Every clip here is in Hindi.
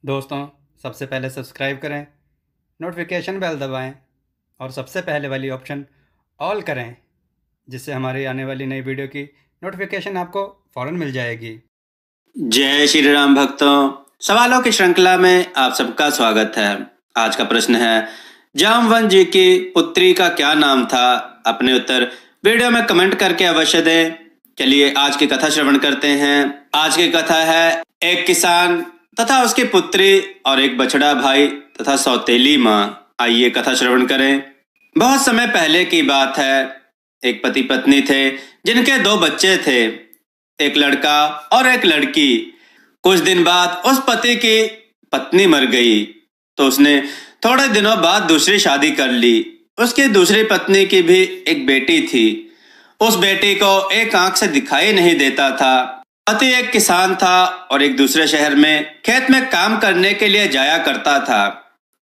दोस्तों, सबसे पहले सब्सक्राइब करें, नोटिफिकेशन बेल दबाएं और सबसे पहले वाली ऑप्शन ऑल करें, जिससे हमारी आने वाली नई वीडियो की नोटिफिकेशन आपको फ़ौरन मिल जाएगी। जय श्री राम भक्तों, सवालों की श्रृंखला में आप सबका स्वागत है। आज का प्रश्न है, जामवंत जी की पुत्री का क्या नाम था? अपने उत्तर वीडियो में कमेंट करके अवश्य दें। चलिए आज की कथा श्रवण करते हैं। आज की कथा है एक किसान तथा उसकी पुत्री और एक बछड़ा भाई तथा सौतेली माँ। आइए कथा श्रवण करें। बहुत समय पहले की बात है। एक पति पत्नी थे जिनके 2 बच्चे थे, एक लड़का और एक लड़की। कुछ दिन बाद उस पति की पत्नी मर गई तो उसने थोड़े दिनों बाद दूसरी शादी कर ली। उसकी दूसरी पत्नी की भी एक बेटी थी। उस बेटी को एक आंख से दिखाई नहीं देता था। पति एक किसान था और एक दूसरे शहर में खेत में काम करने के लिए जाया करता था।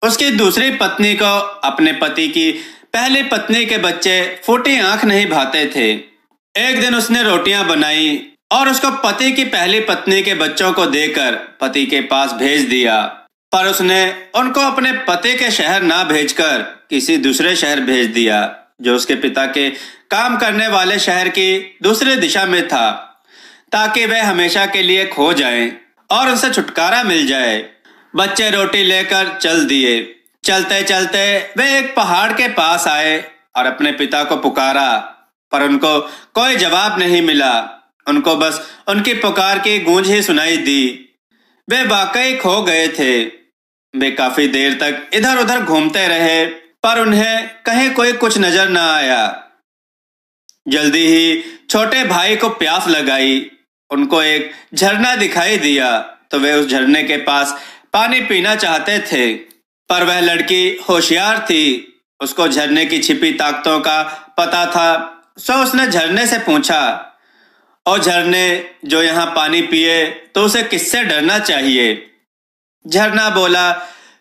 उसकी दूसरी पत्नी को अपने पति की पहली पत्नी के बच्चे फूटी आंख नहीं भाते थे। एक दिन उसने रोटियां बनाई और उसको पति की पहली पत्नी के बच्चों को देकर पति के पास भेज दिया, पर उसने उनको अपने पति के शहर ना भेजकर किसी दूसरे शहर भेज दिया, जो उसके पिता के काम करने वाले शहर की दूसरी दिशा में था, ताकि वे हमेशा के लिए खो जाएं और उनसे छुटकारा मिल जाए। बच्चे रोटी लेकर चल दिए। चलते चलते वे एक पहाड़ के पास आए और अपने पिता को पुकारा, पर उनको कोई जवाब नहीं मिला। उनको बस उनकी पुकार की गूंज ही सुनाई दी। वे वाकई खो गए थे। वे काफी देर तक इधर उधर घूमते रहे, पर उन्हें कहीं कोई कुछ नजर न आया। जल्दी ही छोटे भाई को प्यास लगाई। उनको एक झरना दिखाई दिया तो वे उस झरने के पास पानी पीना चाहते थे, पर वह लड़की होशियार थी। उसको झरने की छिपी ताकतों का पता था, सो उसने झरने से पूछा, ओ झरने, जो यहाँ पानी पिए तो उसे किससे डरना चाहिए? झरना बोला,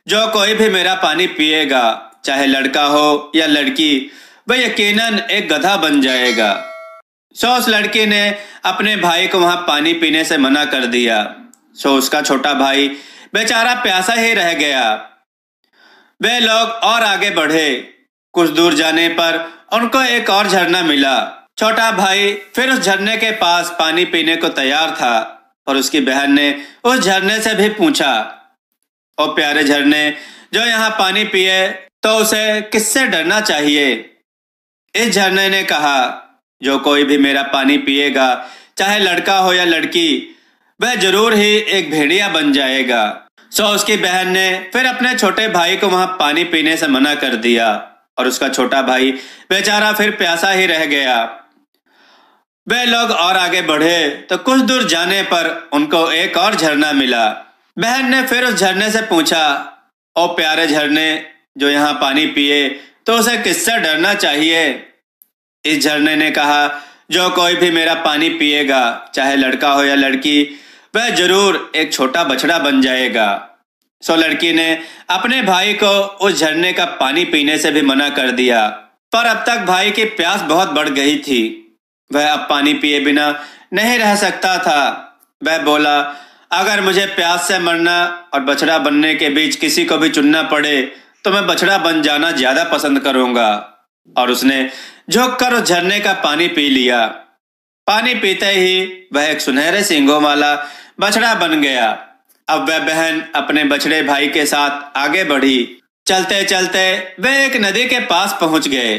जो कोई भी मेरा पानी पिएगा, चाहे लड़का हो या लड़की, वह यकीनन एक गधा बन जाएगा। सो उस लड़की ने अपने भाई को वहां पानी पीने से मना कर दिया। सो उसका छोटा भाई बेचारा प्यासा ही रह गया। वे लोग और आगे बढ़े। कुछ दूर जाने पर उनको एक और झरना मिला। छोटा भाई फिर उस झरने के पास पानी पीने को तैयार था, और उसकी बहन ने उस झरने से भी पूछा, ओ प्यारे झरने, जो यहाँ पानी पिए तो उसे किससे डरना चाहिए? इस झरने ने कहा, जो कोई भी मेरा पानी पिएगा, चाहे लड़का हो या लड़की, वह जरूर ही एक भेड़िया बन जाएगा। सो उसकी बहन ने फिर अपने छोटे भाई को वहां पानी पीने से मना कर दिया, और उसका छोटा भाई बेचारा फिर प्यासा ही रह गया। वे लोग और आगे बढ़े तो कुछ दूर जाने पर उनको एक और झरना मिला। बहन ने फिर उस झरने से पूछा, ओ प्यारे झरने, जो यहाँ पानी पिए तो उसे किससे डरना चाहिए? इस झरने ने कहा, जो कोई भी मेरा पानी पिएगा, चाहे लड़का हो या लड़की, वह जरूर एक छोटा बछड़ा बन जाएगा। सो लड़की ने अपने भाई को उस झरने का पानी पीने से भी मना कर दिया, पर अब तक भाई की प्यास बहुत बढ़ गई थी। वह अब पानी पिए बिना नहीं रह सकता था। वह बोला, अगर मुझे प्यास से मरना और बछड़ा बनने के बीच किसी को भी चुनना पड़े तो मैं बछड़ा बन जाना ज्यादा पसंद करूंगा। और उसने झुककर उस झरने का पानी पी लिया। पानी पीते ही वह एक सुनहरे सींगों वाला बछड़ा बन गया। अब वह बहन अपने बछड़े भाई के साथ आगे बढ़ी। चलते चलते वे एक नदी के पास पहुंच गए।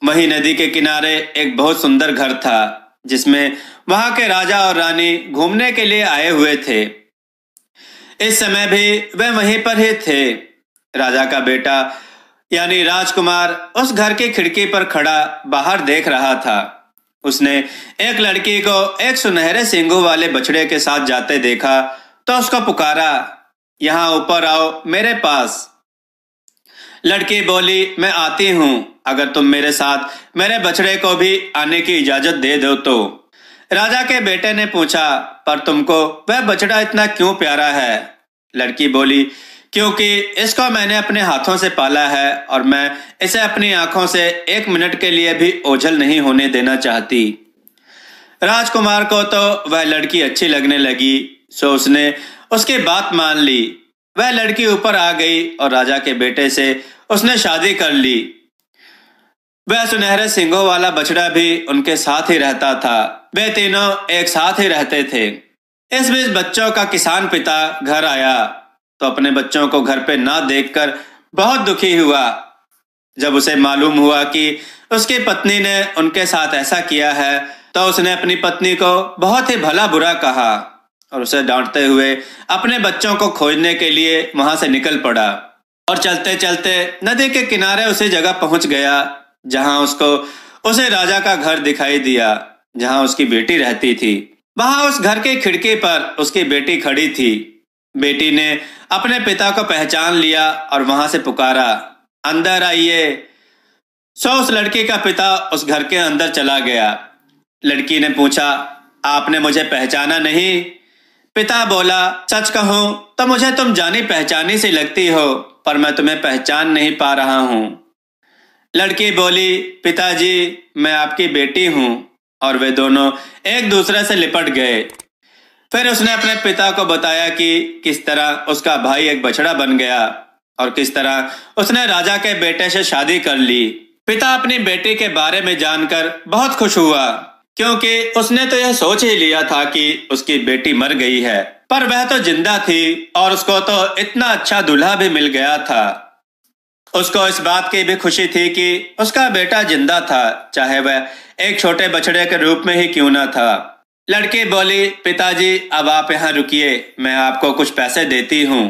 वही नदी के किनारे एक बहुत सुंदर घर था, जिसमें वहां के राजा और रानी घूमने के लिए आए हुए थे। इस समय भी वे वहीं पर ही थे। राजा का बेटा यानी राजकुमार उस घर की खिड़की पर खड़ा बाहर देख रहा था। उसने एक लड़की को एक सुनहरे सींगों वाले बछड़े के साथ जाते देखा तो उसको पुकारा, यहाँ ऊपर आओ मेरे पास। लड़की बोली, मैं आती हूँ, अगर तुम मेरे साथ मेरे बछड़े को भी आने की इजाजत दे दो तो। राजा के बेटे ने पूछा, पर तुमको वह बछड़ा इतना क्यों प्यारा है? लड़की बोली, क्योंकि इसको मैंने अपने हाथों से पाला है और मैं इसे अपनी आंखों से 1 मिनट के लिए भी ओझल नहीं होने देना चाहती। राजकुमार को तो वह लड़की अच्छी लगने लगी, सो उसने उसकी बात मान ली। वह लड़की ऊपर आ गई और राजा के बेटे से उसने शादी कर ली। वह सुनहरे सींगों वाला बछड़ा भी उनके साथ ही रहता था। वे तीनों एक साथ ही रहते थे। इस बीच बच्चों का किसान पिता घर आया तो अपने बच्चों को घर पे ना देखकर बहुत दुखी हुआ। जब उसे मालूम हुआ कि उसकी पत्नी ने उनके साथ ऐसा किया है तो उसने अपनी पत्नी को बहुत ही भला बुरा कहा और उसे डांटते हुए अपने बच्चों को खोजने के लिए वहां से निकल पड़ा। और चलते चलते नदी के किनारे उसी जगह पहुंच गया जहां उसको उसे राजा का घर दिखाई दिया, जहां उसकी बेटी रहती थी। वहां उस घर की खिड़की पर उसकी बेटी खड़ी थी। बेटी ने अपने पिता को पहचान लिया और वहां से पुकारा, अंदर आइए। सो उस लड़की का पिता उस घर के अंदर चला गया। लड़की ने पूछा, आपने मुझे पहचाना नहीं? पिता बोला, सच कहूं तो मुझे तुम जानी पहचानी सी लगती हो, पर मैं तुम्हें पहचान नहीं पा रहा हूं। लड़की बोली, पिताजी मैं आपकी बेटी हूं। और वे दोनों एक दूसरे से लिपट गए। फिर उसने अपने पिता को बताया कि किस तरह उसका भाई एक बछड़ा बन गया और किस तरह उसने राजा के बेटे से शादी कर ली। पिता अपनी बेटी के बारे में जानकर बहुत खुश हुआ, क्योंकि उसने तो यह सोच ही लिया था कि उसकी बेटी मर गई है, पर वह तो जिंदा थी और उसको तो इतना अच्छा दूल्हा भी मिल गया था। उसको इस बात की भी खुशी थी कि उसका बेटा जिंदा था, चाहे वह एक छोटे बछड़े के रूप में ही क्यों ना था। लड़की बोली, पिताजी अब आप यहाँ रुकिए, मैं आपको कुछ पैसे देती हूँ।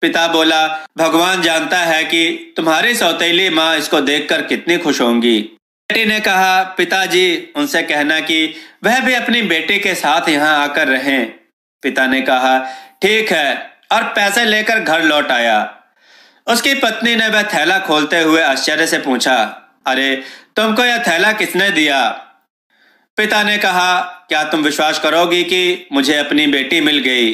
पिता बोला, भगवान जानता है कि तुम्हारी सौतेली माँ इसको देखकर कितनी खुश होंगी। बेटी ने कहा, पिताजी उनसे कहना कि वह भी अपनी बेटी के साथ यहाँ आकर रहें। पिता ने कहा, ठीक है, और पैसे लेकर घर लौट आया। उसकी पत्नी ने वह थैला खोलते हुए आश्चर्य से पूछा, अरे तुमको यह थैला किसने दिया? पिता ने कहा, क्या तुम विश्वास करोगी कि मुझे अपनी बेटी मिल गई?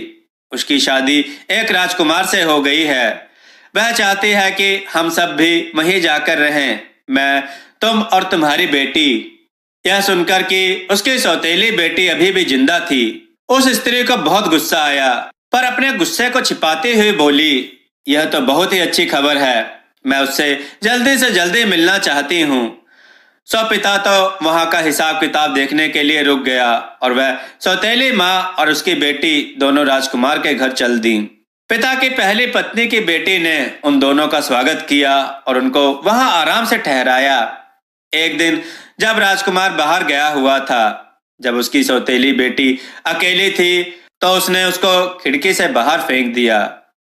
उसकी शादी एक राजकुमार से हो गई है। वह चाहती है कि हम सब भी वहीं जाकर रहें, मैं, तुम और तुम्हारी बेटी। यह सुनकर कि उसकी सौतेली बेटी अभी भी जिंदा थी, उस स्त्री को बहुत गुस्सा आया, पर अपने गुस्से को छिपाती हुई बोली, यह तो बहुत ही अच्छी खबर है, मैं उससे जल्दी से जल्दी मिलना चाहती हूँ। सो पिता तो वहां का हिसाब किताब देखने के लिए रुक गया और वह सौतेली माँ और उसकी बेटी दोनों राजकुमार के घर चल दी। पिता की पहली पत्नी की बेटी ने उन दोनों का स्वागत किया और उनको वहां आराम से ठहराया। एक दिन जब राजकुमार बाहर गया हुआ था, जब उसकी सौतेली बेटी अकेली थी, तो उसने उसको खिड़की से बाहर फेंक दिया।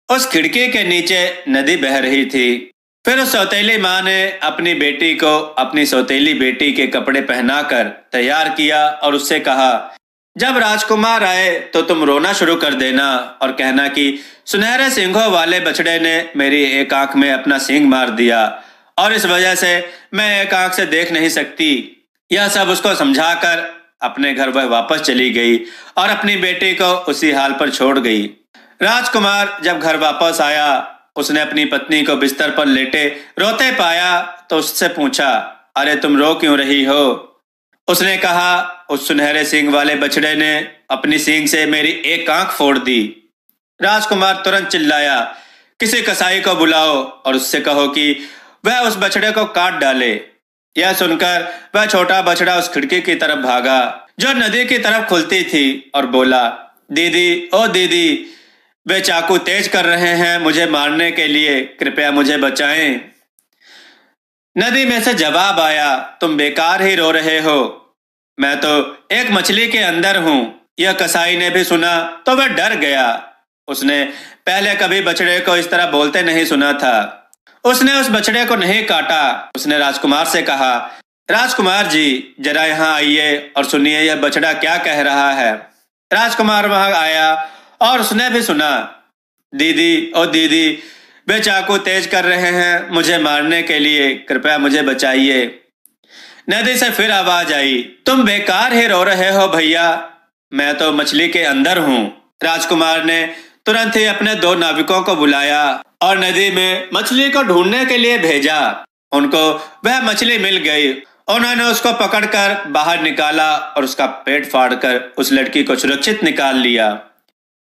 उस खिड़की के नीचे नदी बह रही थी। फिर उस सौतेली माँ ने अपनी बेटी को अपनी सौतेली बेटी के कपड़े पहनाकर तैयार किया और उससे कहा, जब राजकुमार आए तो तुम रोना शुरू कर देना और कहना कि सुनहरे सींगों वाले बछड़े ने मेरी एक आंख में अपना सींग मार दिया और इस वजह से मैं एक आंख से देख नहीं सकती। यह सब उसको समझाकर अपने घर वह वापस चली गई और अपनी बेटी को उसी हाल पर छोड़ गई। राजकुमार जब घर वापस आया, उसने अपनी पत्नी को बिस्तर पर लेटे रोते पाया तो उससे पूछा, अरे तुम रो क्यों रही हो? उसने कहा, उस सुनहरे सींग वाले बछड़े ने अपनी सींग से मेरी एक आंख फोड़ दी। राजकुमार तुरंत चिल्लाया, किसी कसाई को बुलाओ और उससे कहो कि वह उस बछड़े को काट डाले। यह सुनकर वह छोटा बछड़ा उस खिड़की की तरफ भागा जो नदी की तरफ खुलती थी और बोला, दीदी, ओ दीदी, वे चाकू तेज कर रहे हैं मुझे मारने के लिए, कृपया मुझे बचाएं। नदी में से जवाब आया, तुम बेकार ही रो रहे हो, मैं तो एक मछली के अंदर हूं। यह कसाई ने भी सुना तो वह डर गया। उसने पहले कभी बछड़े को इस तरह बोलते नहीं सुना था। उसने उस बछड़े को नहीं काटा। उसने राजकुमार से कहा, राजकुमार जी जरा यहाँ आइए और सुनिए यह बछड़ा क्या कह रहा है। राजकुमार वहां आया और उसने भी सुना, दीदी, ओ दीदी, वे चाकू तेज कर रहे हैं मुझे मारने के लिए, कृपया मुझे बचाइए। नदी से फिर आवाज आई, तुम बेकार ही रो रहे हो भैया, मैं तो मछली के अंदर हूँ। राजकुमार ने तुरंत ही अपने 2 नाविकों को बुलाया और नदी में मछली को ढूंढने के लिए भेजा। उनको वह मछली मिल गई। उन्होंने उसको पकड़कर बाहर निकाला और उसका पेट फाड़कर उस लड़की को सुरक्षित निकाल लिया।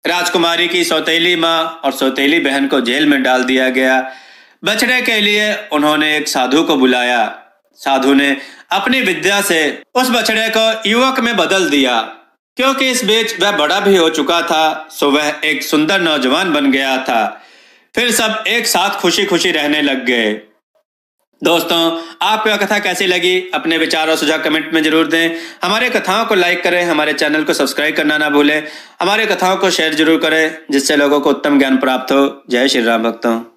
राजकुमारी की सौतेली माँ और सौतेली बहन को जेल में डाल दिया गया। बचने के लिए उन्होंने एक साधु को बुलाया। साधु ने अपनी विद्या से उस बछड़े को युवक में बदल दिया। क्योंकि इस बीच वह बड़ा भी हो चुका था, सो वह एक सुंदर नौजवान बन गया था। फिर सब एक साथ खुशी खुशी रहने लग गए। दोस्तों, आपको यह कथा कैसी लगी? अपने विचार और सुझाव कमेंट में जरूर दें। हमारे कथाओं को लाइक करें, हमारे चैनल को सब्सक्राइब करना ना भूलें। हमारे कथाओं को शेयर जरूर करें, जिससे लोगों को उत्तम ज्ञान प्राप्त हो। जय श्री राम भक्तों।